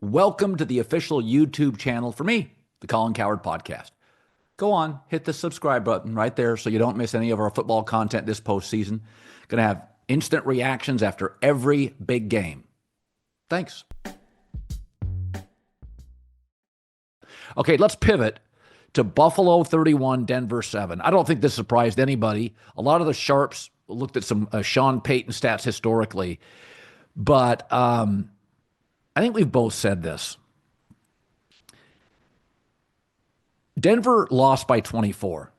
Welcome to the official YouTube channel for me, the Colin Cowherd Podcast. Go on, hit the subscribe button right there so you don't miss any of our football content this postseason. Going to have instant reactions after every big game. Thanks. Okay, let's pivot to Buffalo 31, Denver 7. I don't think this surprised anybody. A lot of the sharps looked at some Sean Payton stats historically, but I think we've both said this. Denver lost by 24.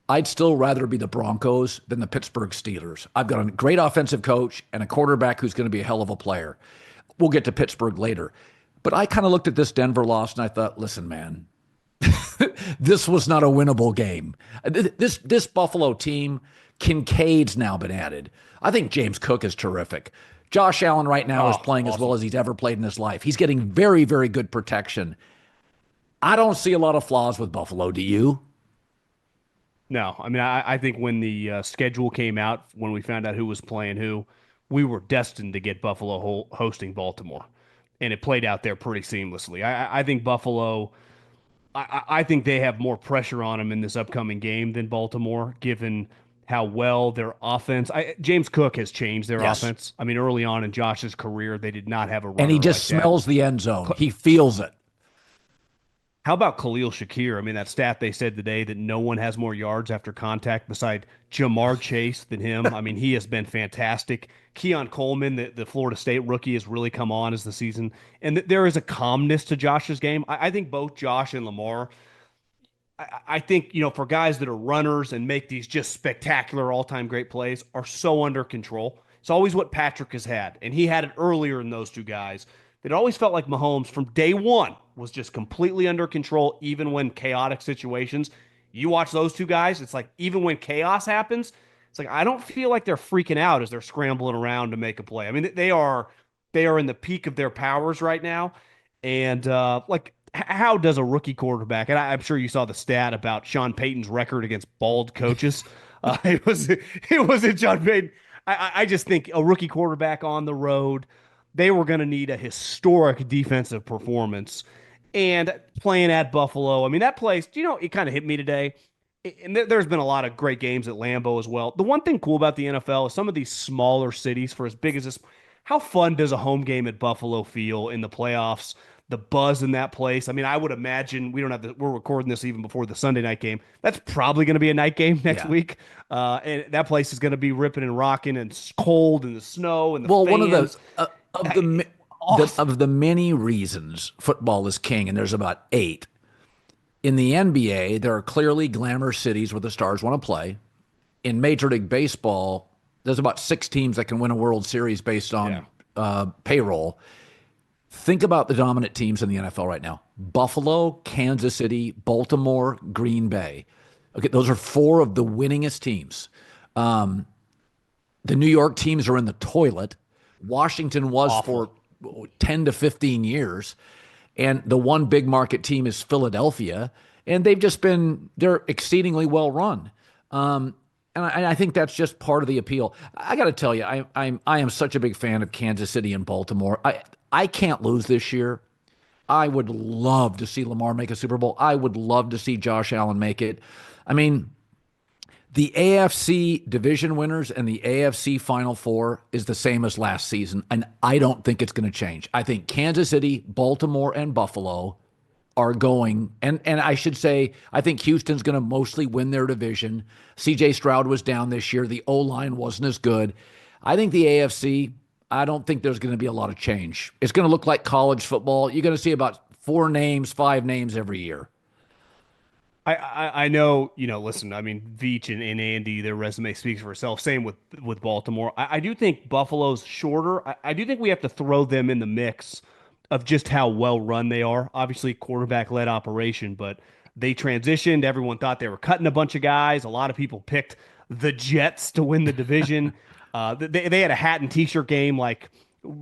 I'd still rather be the Broncos than the Pittsburgh Steelers. I've got a great offensive coach and a quarterback who's going to be a hell of a player. We'll get to Pittsburgh later. But I kind of looked at this Denver loss and I thought, listen, man, this was not a winnable game. This Buffalo team, Kincaid's now been added. I think James Cook is terrific. Josh Allen right now is playing awesome. As well as he's ever played in his life. He's getting very, very good protection. I don't see a lot of flaws with Buffalo. Do you? No. I mean, I think when the schedule came out, when we found out who was playing who, we were destined to get Buffalo hosting Baltimore. And it played out there pretty seamlessly. I think Buffalo, I think they have more pressure on them in this upcoming game than Baltimore, given how well their offense. James Cook has changed their offense. I mean, early on in Josh's career, they did not have a runner. And he just smells the end zone. He feels it. How about Khalil Shakir? I mean, that stat they said today that no one has more yards after contact beside Jamar Chase than him. I mean, he has been fantastic. Keon Coleman, the Florida State rookie, has really come on as the season. And there is a calmness to Josh's game. I think both Josh and Lamar, I think, for guys that are runners and make these just spectacular all-time great plays, are so under control. It's always what Patrick has had. And he had it earlier in those two guys. It always felt like Mahomes from day one was just completely under control, even when chaotic situations. You watch those two guys, it's like even when chaos happens, it's like I don't feel like they're freaking out as they're scrambling around to make a play. I mean, they are in the peak of their powers right now. And how does a rookie quarterback, and I'm sure you saw the stat about Sean Payton's record against bald coaches. It wasn't Sean Payton. I just think a rookie quarterback on the road, they were going to need a historic defensive performance. And playing at Buffalo, I mean, that place, it kind of hit me today. And there's been a lot of great games at Lambeau as well. The one thing cool about the NFL is some of these smaller cities, for as big as this, how fun does a home game at Buffalo feel in the playoffs? The buzz in that place. I mean, I would imagine we're recording this even before the Sunday night game. That's probably going to be a night game next week. And that place is going to be ripping and rocking and it's cold and the snow and the fans. One of those of the many reasons football is king, and there's about 8. In the NBA, there are clearly glamour cities where the stars want to play. In Major League Baseball, there's about 6 teams that can win a World Series based on payroll. Think about the dominant teams in the NFL right now. Buffalo, Kansas City, Baltimore, Green Bay. Okay, those are 4 of the winningest teams. The New York teams are in the toilet. Washington was for 10 to 15 years. And the one big market team is Philadelphia. And they're exceedingly well run. And I think that's just part of the appeal. I got to tell you, I am such a big fan of Kansas City and Baltimore. I can't lose this year. I would love to see Lamar make a Super Bowl. I would love to see Josh Allen make it. I mean, the AFC division winners and the AFC Final Four is the same as last season, and I don't think it's going to change. I think Kansas City, Baltimore, and Buffalo are going, and I should say, I think Houston's going to mostly win their division. C.J. Stroud was down this year. The O-line wasn't as good. I think the AFC, I don't think there's going to be a lot of change. It's going to look like college football. You're going to see about 4 names, 5 names every year. I know, listen, I mean, Veach and Andy, their resume speaks for itself. Same with Baltimore. I do think Buffalo's shorter. I do think we have to throw them in the mix of just how well run they are. Obviously, quarterback-led operation, but they transitioned. Everyone thought they were cutting a bunch of guys. A lot of people picked the Jets to win the division. They had a hat and T-shirt game like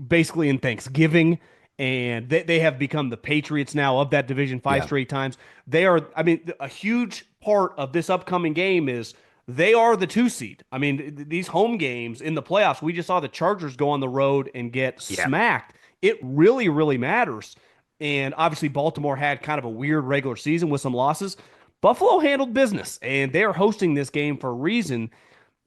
basically in Thanksgiving. And they have become the Patriots now of that division 5 straight times. They are, I mean, a huge part of this upcoming game is they are the 2 seed. I mean, these home games in the playoffs, we just saw the Chargers go on the road and get smacked. It really, really matters. And obviously, Baltimore had kind of a weird regular season with some losses. Buffalo handled business, and they are hosting this game for a reason.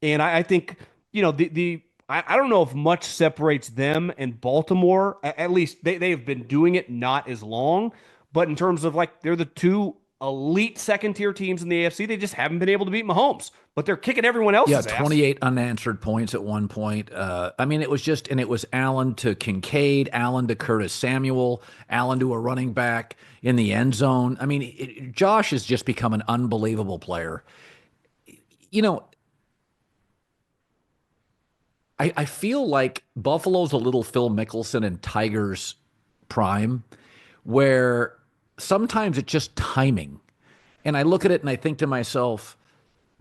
And I think, I don't know if much separates them and Baltimore. At least they have been doing it not as long. But in terms of like, they're the two elite second tier teams in the AFC. They just haven't been able to beat Mahomes, but they're kicking everyone Yeah, else's ass. 28 unanswered points at one point. I mean, it was Allen to Kincaid, Allen to Curtis Samuel, Allen to a running back in the end zone. I mean, Josh has just become an unbelievable player. You know, I feel like Buffalo's a little Phil Mickelson and Tigers prime, where sometimes it's just timing. And I look at it and I think to myself,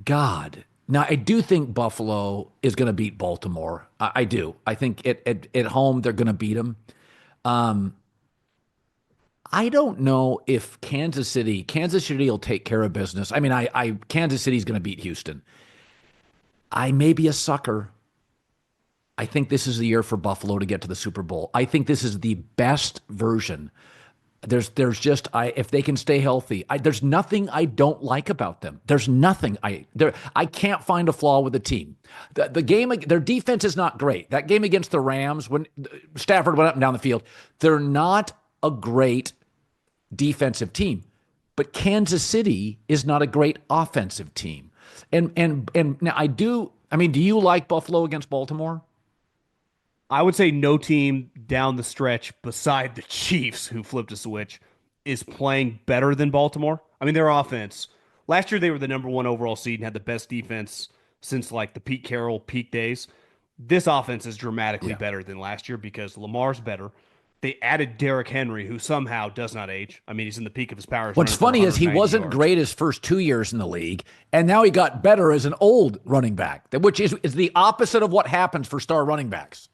God. Now, I do think Buffalo is going to beat Baltimore. I do. I think at home they're going to beat them. I don't know if Kansas City will take care of business. I mean, Kansas City's going to beat Houston. I may be a sucker. I think this is the year for Buffalo to get to the Super Bowl. I think this is the best version. There's just if they can stay healthy, there's nothing I don't like about them. There's nothing I can't find a flaw with the team. The game, their defense is not great. That game against the Rams when Stafford went up and down the field, they're not a great defensive team. But Kansas City is not a great offensive team. And now I mean, do you like Buffalo against Baltimore? I would say no team down the stretch beside the Chiefs, who flipped a switch, is playing better than Baltimore. I mean, their offense. Last year, they were the number one overall seed and had the best defense since like the Pete Carroll peak days. This offense is dramatically Yeah. better than last year because Lamar's better. They added Derrick Henry, who somehow does not age. I mean, he's in the peak of his powers, What's running for funny is he 190 wasn't yards. great his first 2 years in the league, and now he got better as an old running back, which is the opposite of what happens for star running backs.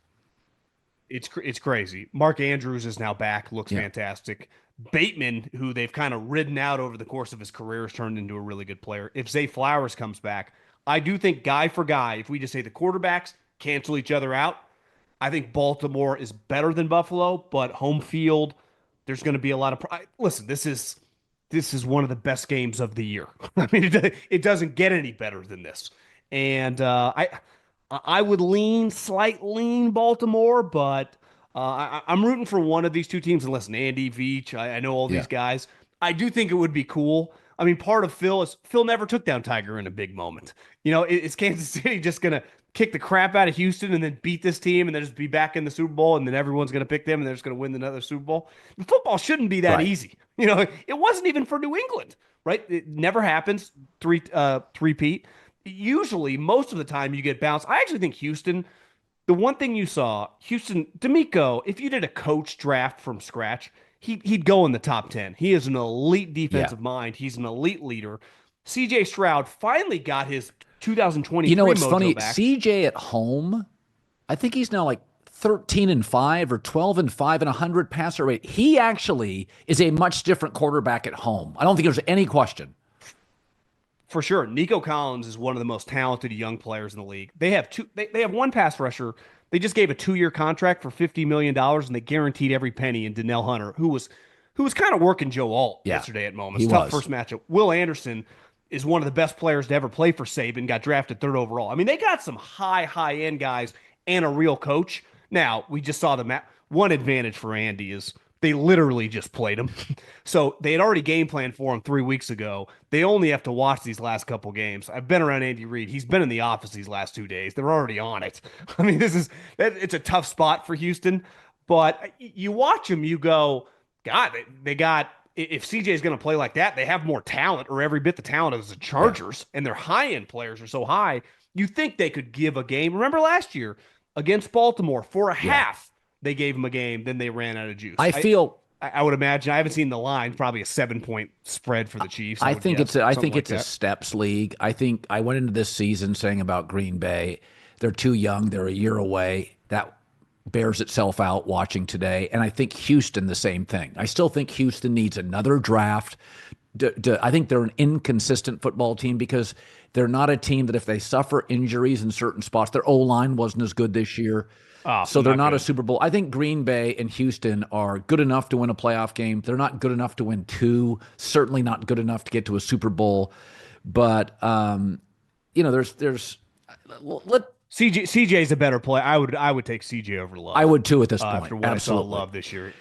It's crazy. Mark Andrews is now back, looks Yeah. fantastic. Bateman, who they've kind of ridden out over the course of his career, has turned into a really good player. If Zay Flowers comes back, I do think guy for guy, if we just say the quarterbacks cancel each other out, I think Baltimore is better than Buffalo, but home field, there's going to be a lot of. Listen, this is one of the best games of the year. I mean, it doesn't get any better than this, and I would slight lean Baltimore, but I'm rooting for one of these two teams. And listen, Andy Veach, I know all Yeah. these guys. I do think it would be cool. I mean, part of Phil is Phil never took down Tiger in a big moment. Is Kansas City just gonna kick the crap out of Houston and then beat this team and then just be back in the Super Bowl and then everyone's gonna pick them and they're just gonna win another Super Bowl? The football shouldn't be that Right. easy. It wasn't even for New England, right? It never happens. Three-peat. Usually, most of the time, you get bounced. I actually think Houston. The one thing you saw, Houston, D'Amico, if you did a coach draft from scratch, he'd go in the top 10. He is an elite Yeah. defensive mind. He's an elite leader. CJ Stroud finally got his You 2023 know, it's mojo funny. back. CJ at home, I think he's now like 13-5 or 12-5 and 100 passer rate. He actually is a much different quarterback at home. I don't think there's any question. For sure. Nico Collins is one of the most talented young players in the league. They have they have one pass rusher. They just gave a 2-year contract for $50 million dollars, and they guaranteed every penny in Donnell Hunter, who was kind of working Joe Alt Yeah, yesterday at moments. he Tough was. first matchup. Will Anderson is one of the best players to ever play for Saban, got drafted third overall. I mean, they got some high end guys and a real coach. Now, we just saw the map. One advantage for Andy is they literally just played him. So they had already game planned for him 3 weeks ago. They only have to watch these last couple games. I've been around Andy Reid. He's been in the office these last 2 days. They're already on it. I mean, it's a tough spot for Houston, but you watch them, you go, God, they got. If CJ is going to play like that, they have more talent, or every bit the talent as the Yeah. Chargers, and their high end players are so high. You think they could give a game? Remember last year against Baltimore for a Yeah. half, they gave them a game, then they ran out of juice. I feel I would imagine. I haven't seen the line. Probably a 7 point spread for the Chiefs. I would think guess, I something think like it's a that. steps league. I think I went into this season saying about Green Bay, they're too young, they're a year away. That bears itself out watching today. And I think Houston the same thing. I still think Houston needs another draft. I think they're an inconsistent football team because they're not a team that if they suffer injuries in certain spots, their O-line wasn't as good this year. So they're not a good. Super Bowl. I think Green Bay and Houston are good enough to win a playoff game. They're not good enough to win two. Certainly not good enough to get to a Super Bowl. But there's let CJ's a better play. I would take CJ over Love. I would too at this point. After what I saw Absolutely. Love this year.